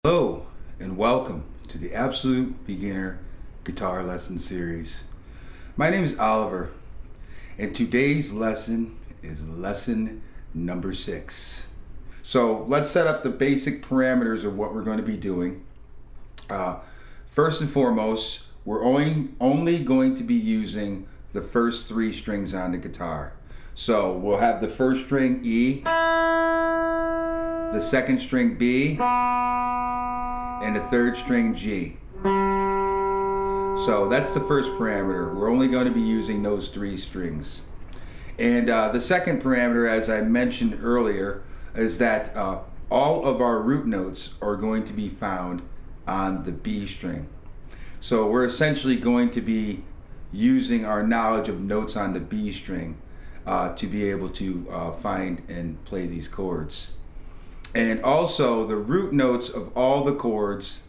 Hello and welcome to the Absolute Beginner Guitar Lesson Series. My name is Oliver and today's lesson is lesson number 6. So let's set up the basic parameters of what we're going to be doing. First and foremost, we're only going to be using the first 3 strings on the guitar. So we'll have the first string E, the second string B, and the third string G. So that's the first parameter. We're only going to be using those 3 strings. And the second parameter, as I mentioned earlier, is that all of our root notes are going to be found on the B string. So we're essentially going to be using our knowledge of notes on the B string to be able to find and play these chords. And also the root notes of all the chords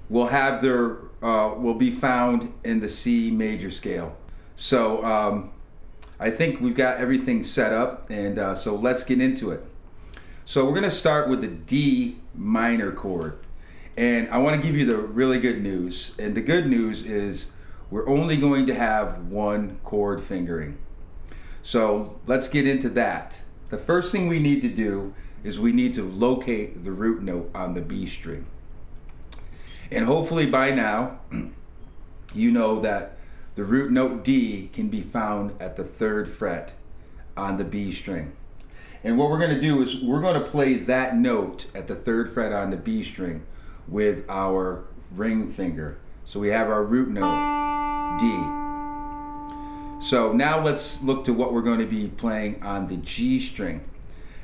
will have will be found in the C major scale. So I think we've got everything set up, and so let's get into it. So we're going to start with the D minor chord, and I want to give you the really good news. And the good news is we're only going to have 1 chord fingering. So let's get into that. The first thing we need to do is we need to locate the root note on the B string. And hopefully by now, you know that the root note D can be found at the 3rd fret on the B string. And what we're going to do is we're going to play that note at the 3rd fret on the B string with our ring finger. So we have our root note D. So now let's look to what we're going to be playing on the G string.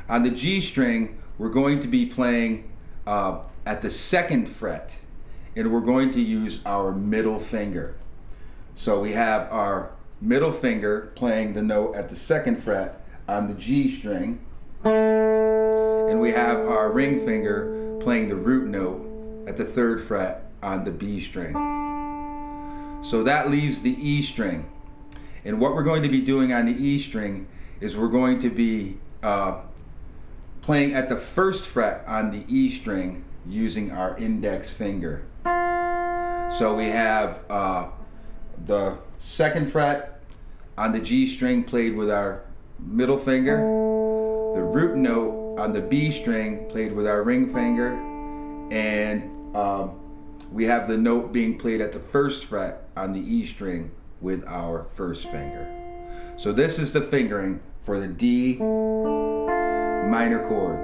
On the G string, we're going to be playing at the 2nd fret, and we're going to use our middle finger. So we have our middle finger playing the note at the 2nd fret on the G string, and we have our ring finger playing the root note at the 3rd fret on the B string. So that leaves the E string. And what we're going to be doing on the E string is we're going to be playing at the 1st fret on the E string using our index finger. So we have the 2nd fret on the G string played with our middle finger, the root note on the B string played with our ring finger, and we have the note being played at the 1st fret on the E string with our 1st finger. So this is the fingering for the D minor chord.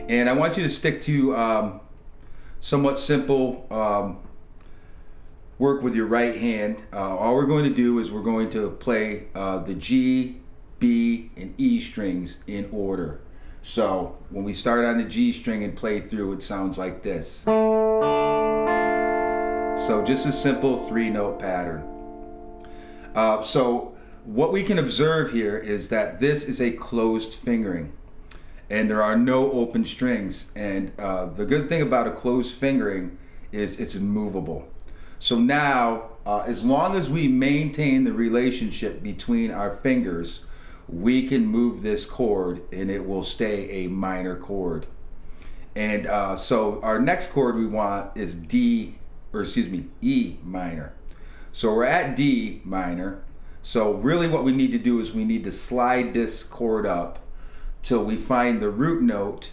And I want you to stick to somewhat simple work with your right hand. All we're going to do is we're going to play the G, B, and E strings in order. So when we start on the G string and play through, it sounds like this. So just a simple 3-note pattern. So what we can observe here is that this is a closed fingering, and there are no open strings. And the good thing about a closed fingering is it's movable. So now, as long as we maintain the relationship between our fingers, we can move this chord and it will stay a minor chord. And so our next chord we want is E minor. So we're at D minor. So really what we need to do is we need to slide this chord up till we find the root note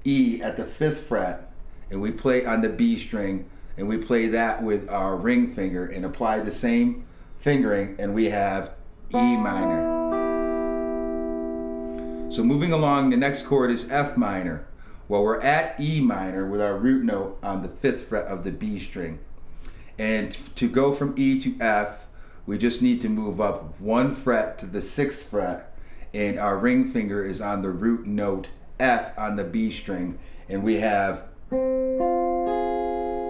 E at the 5th fret, and we play on the B string, and we play that with our ring finger and apply the same fingering, and we have E minor. So moving along, the next chord is F minor. Well, we're at E minor with our root note on the 5th fret of the B string. And to go from E to F, we just need to move up 1 fret to the 6th fret, and our ring finger is on the root note F on the B string, and we have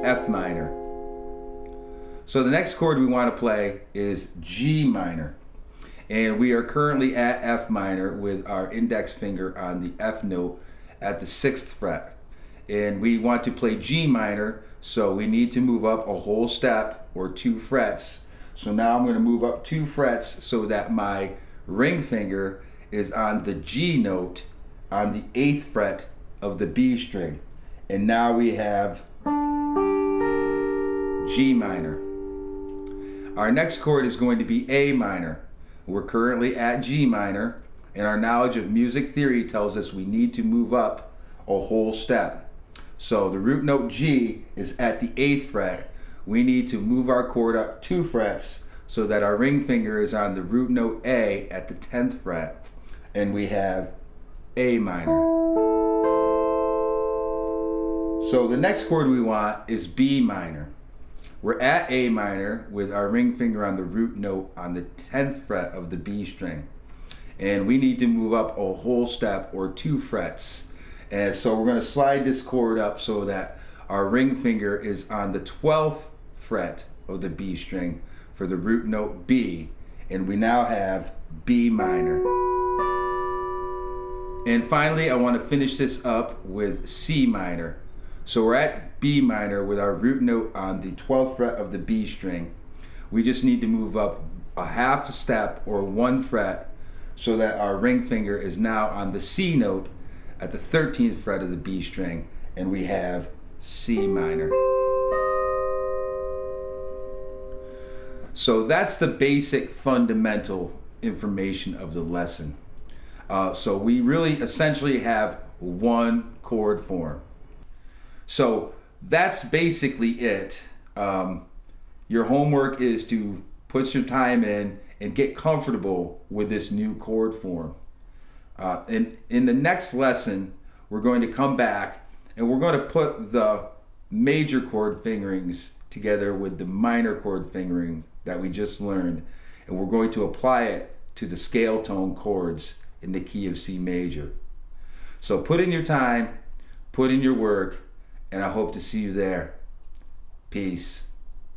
F minor. So the next chord we want to play is G minor, and we are currently at F minor with our index finger on the F note at the 6th fret, and we want to play G minor, so we need to move up a whole step or 2 frets. So now I'm going to move up 2 frets so that my ring finger is on the G note on the 8th fret of the B string, And now we have G minor. Our next chord is going to be A minor. We're currently at G minor, and our knowledge of music theory tells us we need to move up a whole step. So the root note G is at the 8th fret. We need to move our chord up 2 frets so that our ring finger is on the root note A at the 10th fret, and we have A minor. So the next chord we want is B minor. We're at A minor with our ring finger on the root note on the 10th fret of the B string. And we need to move up a whole step or 2 frets. And so we're going to slide this chord up so that our ring finger is on the 12th fret of the B string for the root note B. And we now have B minor. And finally, I want to finish this up with C minor. So we're at B minor with our root note on the 12th fret of the B string. We just need to move up a half step or 1 fret so that our ring finger is now on the C note at the 13th fret of the B string, and we have C minor. So that's the basic fundamental information of the lesson. So we really essentially have one chord form. So that's basically it. Your homework is to put your time in and get comfortable with this new chord form. In the next lesson, we're going to come back and we're going to put the major chord fingerings together with the minor chord fingering that we just learned, and we're going to apply it to the scale tone chords in the key of C major. So put in your time, put in your work, and I hope to see you there. Peace.